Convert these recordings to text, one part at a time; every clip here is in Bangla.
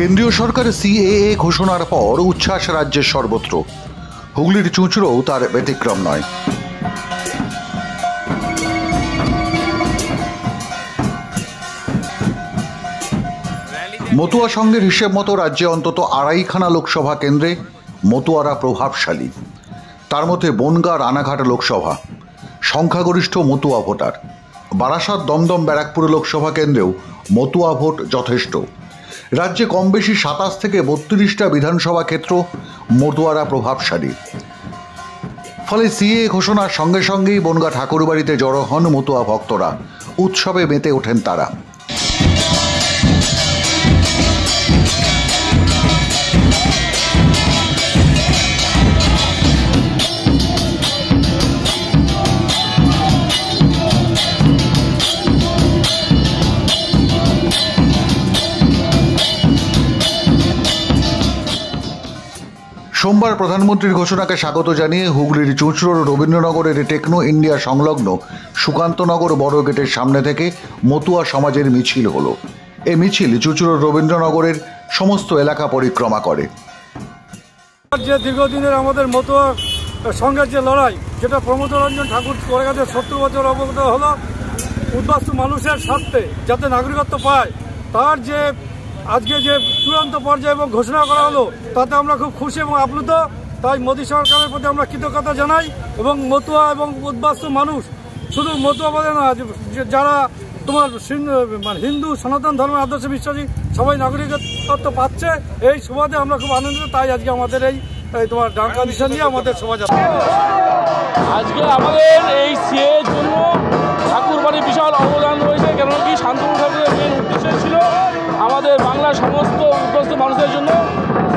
কেন্দ্রীয় সরকার সিএএ ঘোষণার পর উচ্ছ্বাস রাজ্যের সর্বত্র। হুগলির চুঁচুড়াও তার ব্যতিক্রম নয়। মতুয়া সংঘের হিসেব মতো রাজ্যে অন্তত 2.5খানা লোকসভা কেন্দ্রে মতুয়ারা প্রভাবশালী। তার মধ্যে বনগাঁ রানাঘাট লোকসভা, সংখ্যাগরিষ্ঠ মতুয়া ভোটার। বারাসাত দমদম ব্যারাকপুর লোকসভা কেন্দ্রেও মতুয়া ভোট যথেষ্ট। রাজ্যে কম বেশি 27 থেকে 32টা বিধানসভা ক্ষেত্র মতুয়ারা প্রভাবশালী। ফলে সিএ ঘোষণার সঙ্গে সঙ্গেই বনগাঁ ঠাকুরবাড়িতে জড়ো হন মতুয়া ভক্তরা। উৎসবে মেতে ওঠেন তারা। সোমবার প্রধানমন্ত্রীর ঘোষণাকে স্বাগত জানিয়ে হুগলির চুঁচুড়ার রবীন্দ্রনগরের টেকনো ইন্ডিয়া সংলগ্ন সুকান্তনগর বড় গেটের সামনে থেকে মতুয়া সমাজের মিছিল হলো। এই মিছিল চুঁচুড়ার রবীন্দ্রনগরের সমস্ত এলাকা পরিক্রমা করে। যে দীর্ঘদিনের আমাদের মতুয়া সংঘের যে লড়াই, যেটা প্রমোদ রঞ্জন ঠাকুর করে গেছে 70 বছর অবগত হলো, উদ্বাস্তু মানুষের স্বার্থে যাতে নাগরিকত্ব পায়, তার যে আজকে যে চূড়ান্ত পর্যায়ে এবং ঘোষণা করা হলো, তাতে আমরা খুব খুশি এবং আপ্লুত। তাই মোদী সরকারের প্রতি আমরা কৃতজ্ঞতা জানাই। এবং মতুয়া এবং উদ্বাস্তু মানুষ শুধু মতুয়া বলে না, যারা তোমার হিন্দু সনাতন ধর্মের আদর্শে বিশ্বাসী সবাই নাগরিকত্ব পাচ্ছে, এই সুবাদে আমরা খুব আনন্দিত। তাই আজকে আমাদের এই তোমার ডাঙ্কা মিশন নিয়ে আমাদের শোভাযাত্রা। আজকে আমাদের এই সিএর জন্য ঠাকুরবাড়ির বিশাল অবদান রয়েছে। কেন কি শান্তনু ঠাকুরের মেন উদ্দেশ্য ছিল আমাদের বাংলার সমস্ত উদ্বাস্তু মানুষের জন্য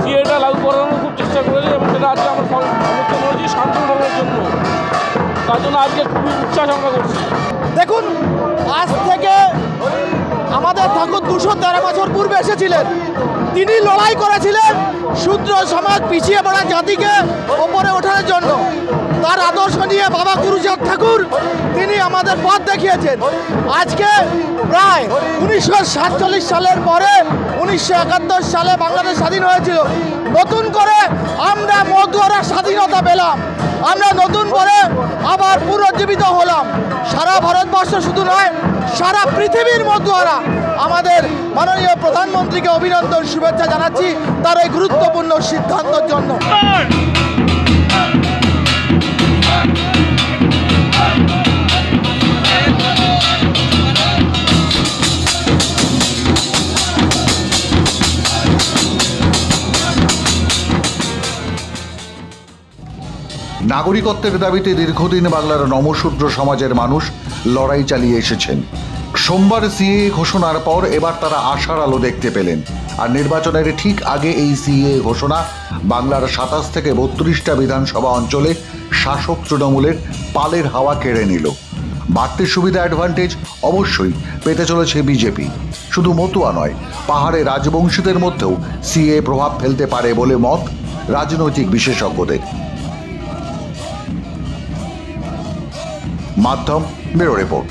সিএটা লাগু করানোর খুব চেষ্টা করেছি, এবং সেটা আজকে আমরা সমর্থন করেছি শান্তনু ঠাকুরের জন্য। তার জন্য আজকে খুবই উচ্ছ্বাস আমরা করছি। দেখুন, আজ থেকে আমাদের ঠাকুর 213 বছর পূর্বে এসেছিলেন। তিনি লড়াই করেছিলেন শূদ্র সমাজ, পিছিয়ে পড়া জাতিকে ওপরে ওঠানোর জন্য। তার আদর্শ নিয়ে বাবা গুরুচাঁদ ঠাকুর তিনি আমাদের পথ দেখিয়েছেন। আজকে প্রায় 1947 সালের পরে 1971 সালে বাংলাদেশ স্বাধীন হয়েছিল। নতুন করে আমরা মতুয়ারা স্বাধীনতা পেলাম। আমরা নতুন করে আবার পুনর্জীবিত হলাম। সারা ভারতবর্ষ শুধু নয়, সারা পৃথিবীর মতুয়ারা আমাদের মাননীয় প্রধানমন্ত্রীকে অভিনন্দন, শুভেচ্ছা জানাচ্ছি তার এই গুরুত্বপূর্ণ সিদ্ধান্তের জন্য। নাগরিকত্বের দাবিতে দীর্ঘদিন বাংলার নমশূদ্র সমাজের মানুষ লড়াই চালিয়ে এসেছেন। সোমবার সিএ ঘোষণার পর এবার তারা আশার আলো দেখতে পেলেন। আর নির্বাচনের ঠিক আগে এই সিএ ঘোষণা বাংলার 27 থেকে 32টা বিধানসভা অঞ্চলে শাসক তৃণমূলের পালের হাওয়া কেড়ে নিল। বাড়তি সুবিধা অ্যাডভান্টেজ অবশ্যই পেতে চলেছে বিজেপি। শুধু মতুয়া নয়, পাহাড়ে রাজবংশীদের মধ্যেও সিএ প্রভাব ফেলতে পারে বলে মত রাজনৈতিক বিশেষজ্ঞদের। মাধ্যম ব্যুরো রিপোর্ট।